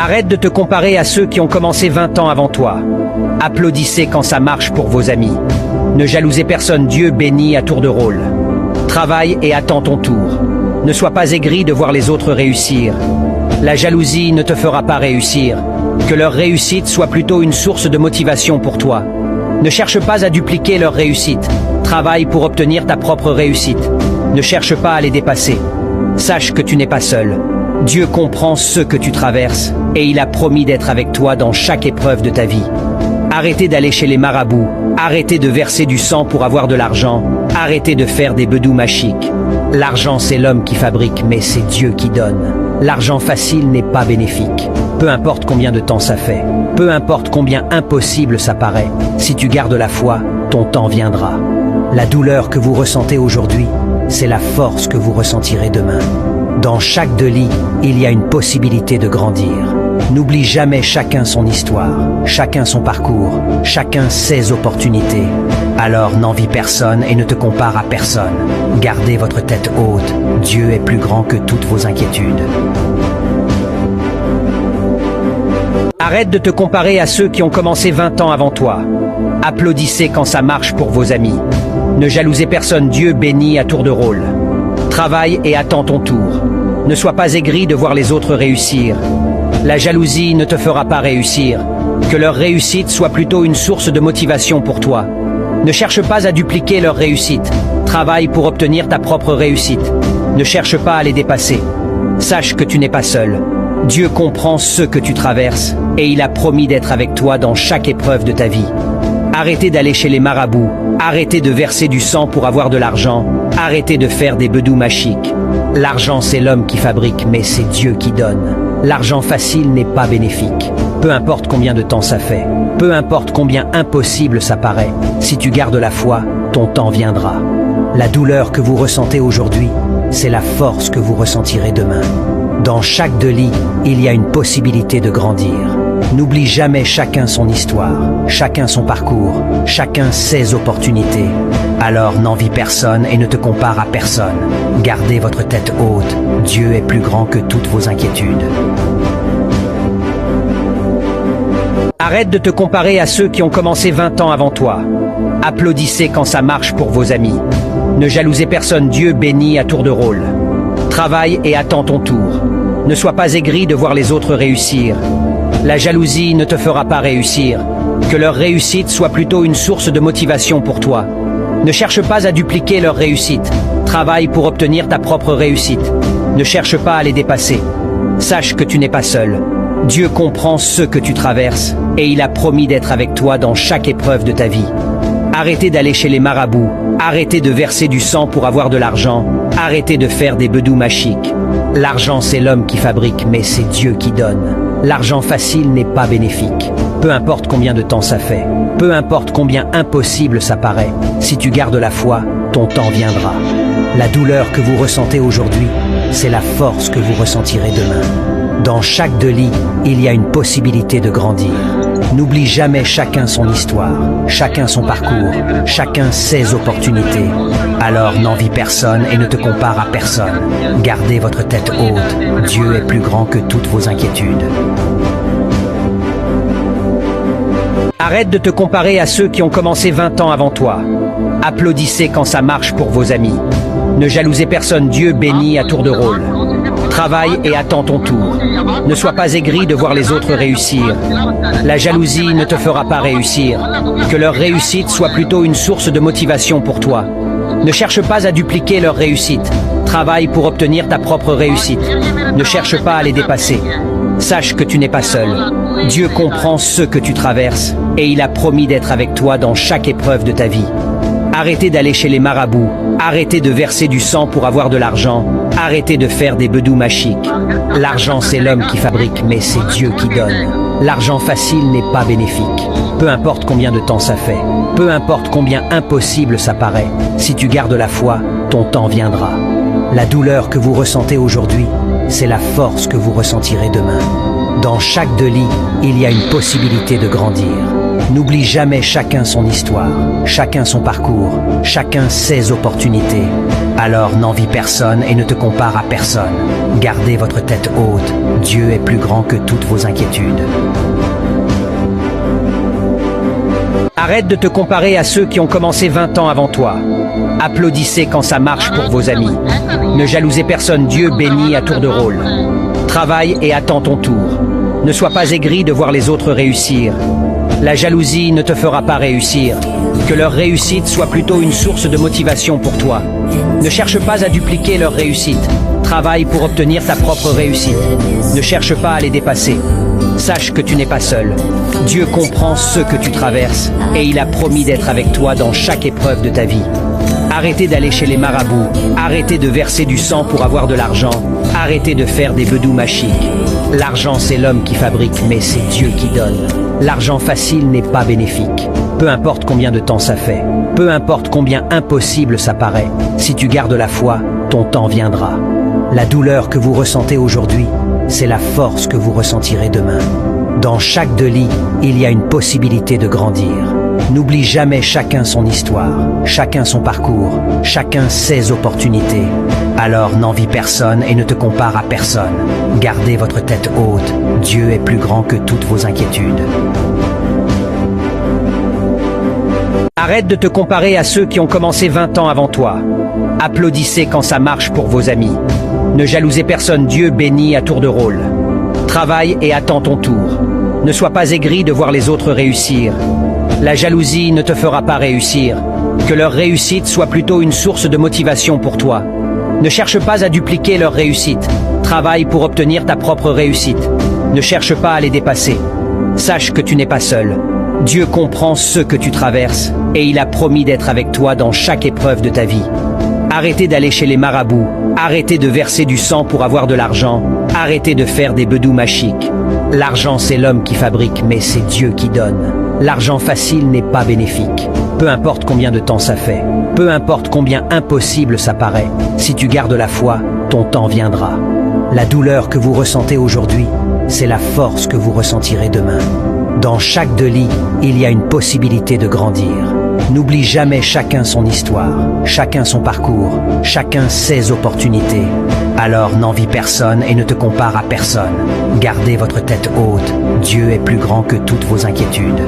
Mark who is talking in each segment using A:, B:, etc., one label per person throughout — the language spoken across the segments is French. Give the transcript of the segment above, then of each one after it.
A: Arrête de te comparer à ceux qui ont commencé 20 ans avant toi. Applaudissez quand ça marche pour vos amis. Ne jalousez personne, Dieu bénit à tour de rôle. Travaille et attends ton tour. Ne sois pas aigri de voir les autres réussir. La jalousie ne te fera pas réussir. Que leur réussite soit plutôt une source de motivation pour toi. Ne cherche pas à dupliquer leur réussite. Travaille pour obtenir ta propre réussite. Ne cherche pas à les dépasser. Sache que tu n'es pas seul. Dieu comprend ce que tu traverses et il a promis d'être avec toi dans chaque épreuve de ta vie. Arrêtez d'aller chez les marabouts, arrêtez de verser du sang pour avoir de l'argent, arrêtez de faire des bedous magiques. L'argent c'est l'homme qui fabrique, mais c'est Dieu qui donne. L'argent facile n'est pas bénéfique. Peu importe combien de temps ça fait, peu importe combien impossible ça paraît, si tu gardes la foi, ton temps viendra. La douleur que vous ressentez aujourd'hui, c'est la force que vous ressentirez demain. Dans chaque lit, il y a une possibilité de grandir. N'oublie jamais chacun son histoire, chacun son parcours, chacun ses opportunités. Alors n'envie personne et ne te compare à personne. Gardez votre tête haute, Dieu est plus grand que toutes vos inquiétudes. Arrête de te comparer à ceux qui ont commencé 20 ans avant toi. Applaudissez quand ça marche pour vos amis. Ne jalousez personne, Dieu bénit à tour de rôle. Travaille et attends ton tour. Ne sois pas aigri de voir les autres réussir. La jalousie ne te fera pas réussir. Que leur réussite soit plutôt une source de motivation pour toi. Ne cherche pas à dupliquer leur réussite. Travaille pour obtenir ta propre réussite. Ne cherche pas à les dépasser. Sache que tu n'es pas seul. Dieu comprend ce que tu traverses et il a promis d'être avec toi dans chaque épreuve de ta vie. Arrêtez d'aller chez les marabouts, arrêtez de verser du sang pour avoir de l'argent, arrêtez de faire des bedous magiques. L'argent c'est l'homme qui fabrique, mais c'est Dieu qui donne. L'argent facile n'est pas bénéfique. Peu importe combien de temps ça fait, peu importe combien impossible ça paraît, si tu gardes la foi, ton temps viendra. La douleur que vous ressentez aujourd'hui, c'est la force que vous ressentirez demain. Dans chaque lit, il y a une possibilité de grandir. N'oublie jamais chacun son histoire, chacun son parcours, chacun ses opportunités. Alors n'envie personne et ne te compare à personne. Gardez votre tête haute, Dieu est plus grand que toutes vos inquiétudes. Arrête de te comparer à ceux qui ont commencé 20 ans avant toi. Applaudissez quand ça marche pour vos amis. Ne jalousez personne, Dieu bénit à tour de rôle. Travaille et attends ton tour. Ne sois pas aigri de voir les autres réussir. La jalousie ne te fera pas réussir. Que leur réussite soit plutôt une source de motivation pour toi. Ne cherche pas à dupliquer leur réussite. Travaille pour obtenir ta propre réussite. Ne cherche pas à les dépasser. Sache que tu n'es pas seul. Dieu comprend ce que tu traverses et il a promis d'être avec toi dans chaque épreuve de ta vie. Arrêtez d'aller chez les marabouts, arrêtez de verser du sang pour avoir de l'argent, arrêtez de faire des bedous magiques. L'argent c'est l'homme qui fabrique, mais c'est Dieu qui donne. L'argent facile n'est pas bénéfique. Peu importe combien de temps ça fait, peu importe combien impossible ça paraît, si tu gardes la foi, ton temps viendra. La douleur que vous ressentez aujourd'hui, c'est la force que vous ressentirez demain. Dans chaque lit, il y a une possibilité de grandir. N'oublie jamais chacun son histoire, chacun son parcours, chacun ses opportunités. Alors n'envie personne et ne te compare à personne. Gardez votre tête haute, Dieu est plus grand que toutes vos inquiétudes. Arrête de te comparer à ceux qui ont commencé 20 ans avant toi. Applaudissez quand ça marche pour vos amis. Ne jalousez personne, Dieu bénit à tour de rôle. Travaille et attends ton tour. Ne sois pas aigri de voir les autres réussir. La jalousie ne te fera pas réussir. Que leur réussite soit plutôt une source de motivation pour toi. Ne cherche pas à dupliquer leur réussite. Travaille pour obtenir ta propre réussite. Ne cherche pas à les dépasser. Sache que tu n'es pas seul. Dieu comprend ce que tu traverses et il a promis d'être avec toi dans chaque épreuve de ta vie. Arrêtez d'aller chez les marabouts, arrêtez de verser du sang pour avoir de l'argent, arrêtez de faire des bedous magiques. L'argent c'est l'homme qui fabrique, mais c'est Dieu qui donne. L'argent facile n'est pas bénéfique. Peu importe combien de temps ça fait, peu importe combien impossible ça paraît, si tu gardes la foi, ton temps viendra. La douleur que vous ressentez aujourd'hui, c'est la force que vous ressentirez demain. Dans chaque lit, il y a une possibilité de grandir. N'oublie jamais chacun son histoire, chacun son parcours, chacun ses opportunités. Alors n'envie personne et ne te compare à personne. Gardez votre tête haute, Dieu est plus grand que toutes vos inquiétudes. Arrête de te comparer à ceux qui ont commencé 20 ans avant toi. Applaudissez quand ça marche pour vos amis. Ne jalousez personne, Dieu bénit à tour de rôle. Travaille et attends ton tour. Ne sois pas aigri de voir les autres réussir. La jalousie ne te fera pas réussir. Que leur réussite soit plutôt une source de motivation pour toi. Ne cherche pas à dupliquer leur réussite. Travaille pour obtenir ta propre réussite. Ne cherche pas à les dépasser. Sache que tu n'es pas seul. Dieu comprend ce que tu traverses et il a promis d'être avec toi dans chaque épreuve de ta vie. Arrêtez d'aller chez les marabouts. Arrêtez de verser du sang pour avoir de l'argent. Arrêtez de faire des bedous magiques. L'argent, c'est l'homme qui fabrique, mais c'est Dieu qui donne. L'argent facile n'est pas bénéfique. Peu importe combien de temps ça fait, peu importe combien impossible ça paraît, si tu gardes la foi, ton temps viendra. La douleur que vous ressentez aujourd'hui, c'est la force que vous ressentirez demain. Dans chaque délit, il y a une possibilité de grandir. N'oublie jamais chacun son histoire, chacun son parcours, chacun ses opportunités. Alors n'envie personne et ne te compare à personne. Gardez votre tête haute, Dieu est plus grand que toutes vos inquiétudes. Arrête de te comparer à ceux qui ont commencé 20 ans avant toi. Applaudissez quand ça marche pour vos amis. Ne jalousez personne, Dieu bénit à tour de rôle. Travaille et attends ton tour. Ne sois pas aigri de voir les autres réussir. La jalousie ne te fera pas réussir. Que leur réussite soit plutôt une source de motivation pour toi. Ne cherche pas à dupliquer leur réussite. Travaille pour obtenir ta propre réussite. Ne cherche pas à les dépasser. Sache que tu n'es pas seul. Dieu comprend ce que tu traverses et il a promis d'être avec toi dans chaque épreuve de ta vie. Arrêtez d'aller chez les marabouts. Arrêtez de verser du sang pour avoir de l'argent. Arrêtez de faire des bedous magiques. L'argent, c'est l'homme qui fabrique, mais c'est Dieu qui donne. L'argent facile n'est pas bénéfique. Peu importe combien de temps ça fait, peu importe combien impossible ça paraît, si tu gardes la foi, ton temps viendra. La douleur que vous ressentez aujourd'hui, c'est la force que vous ressentirez demain. Dans chaque délit, il y a une possibilité de grandir. N'oublie jamais chacun son histoire, chacun son parcours, chacun ses opportunités. Alors n'envie personne et ne te compare à personne. Gardez votre tête haute, Dieu est plus grand que toutes vos inquiétudes.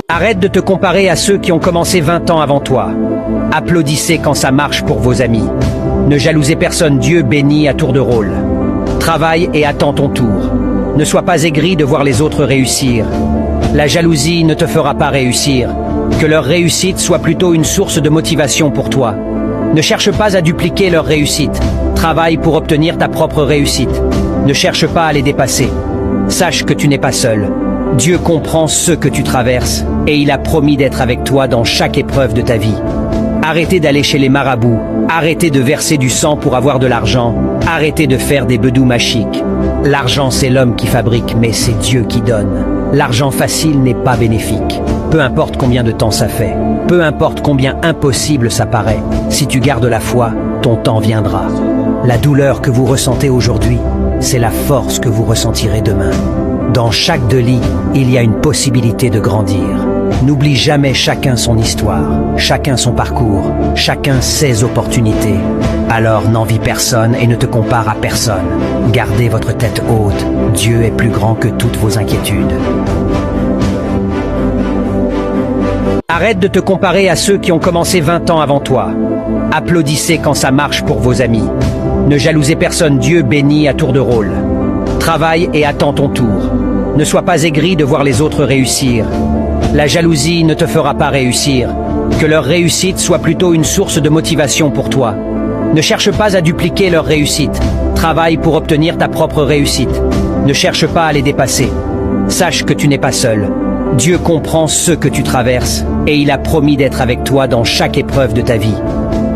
A: Arrête de te comparer à ceux qui ont commencé 20 ans avant toi. Applaudissez quand ça marche pour vos amis. Ne jalousez personne, Dieu bénit à tour de rôle. Travaille et attends ton tour. Ne sois pas aigri de voir les autres réussir. La jalousie ne te fera pas réussir. Que leur réussite soit plutôt une source de motivation pour toi. Ne cherche pas à dupliquer leur réussite. Travaille pour obtenir ta propre réussite. Ne cherche pas à les dépasser. Sache que tu n'es pas seul. Dieu comprend ce que tu traverses et il a promis d'être avec toi dans chaque épreuve de ta vie. Arrêtez d'aller chez les marabouts. Arrêtez de verser du sang pour avoir de l'argent. Arrêtez de faire des bedous magiques. L'argent, c'est l'homme qui fabrique, mais c'est Dieu qui donne. L'argent facile n'est pas bénéfique. Peu importe combien de temps ça fait, peu importe combien impossible ça paraît, si tu gardes la foi, ton temps viendra. La douleur que vous ressentez aujourd'hui, c'est la force que vous ressentirez demain. Dans chaque délit, il y a une possibilité de grandir. N'oublie jamais chacun son histoire, chacun son parcours, chacun ses opportunités. Alors n'envie personne et ne te compare à personne. Gardez votre tête haute, Dieu est plus grand que toutes vos inquiétudes. Arrête de te comparer à ceux qui ont commencé 20 ans avant toi. Applaudissez quand ça marche pour vos amis. Ne jalousez personne, Dieu bénit à tour de rôle. Travaille et attends ton tour. Ne sois pas aigri de voir les autres réussir. La jalousie ne te fera pas réussir. Que leur réussite soit plutôt une source de motivation pour toi. Ne cherche pas à dupliquer leur réussite. Travaille pour obtenir ta propre réussite. Ne cherche pas à les dépasser. Sache que tu n'es pas seul. Dieu comprend ce que tu traverses et il a promis d'être avec toi dans chaque épreuve de ta vie.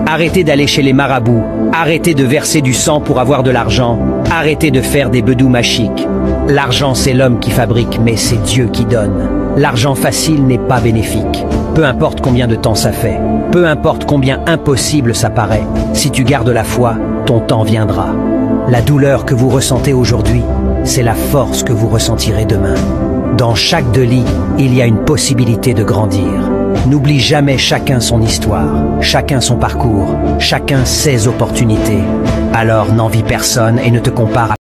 A: Arrêtez d'aller chez les marabouts. Arrêtez de verser du sang pour avoir de l'argent. Arrêtez de faire des bedous magiques. L'argent, c'est l'homme qui fabrique, mais c'est Dieu qui donne. L'argent facile n'est pas bénéfique. Peu importe combien de temps ça fait, peu importe combien impossible ça paraît, si tu gardes la foi, ton temps viendra. La douleur que vous ressentez aujourd'hui, c'est la force que vous ressentirez demain. Dans chaque délit, il y a une possibilité de grandir. N'oublie jamais chacun son histoire, chacun son parcours, chacun ses opportunités. Alors n'envie personne et ne te compare à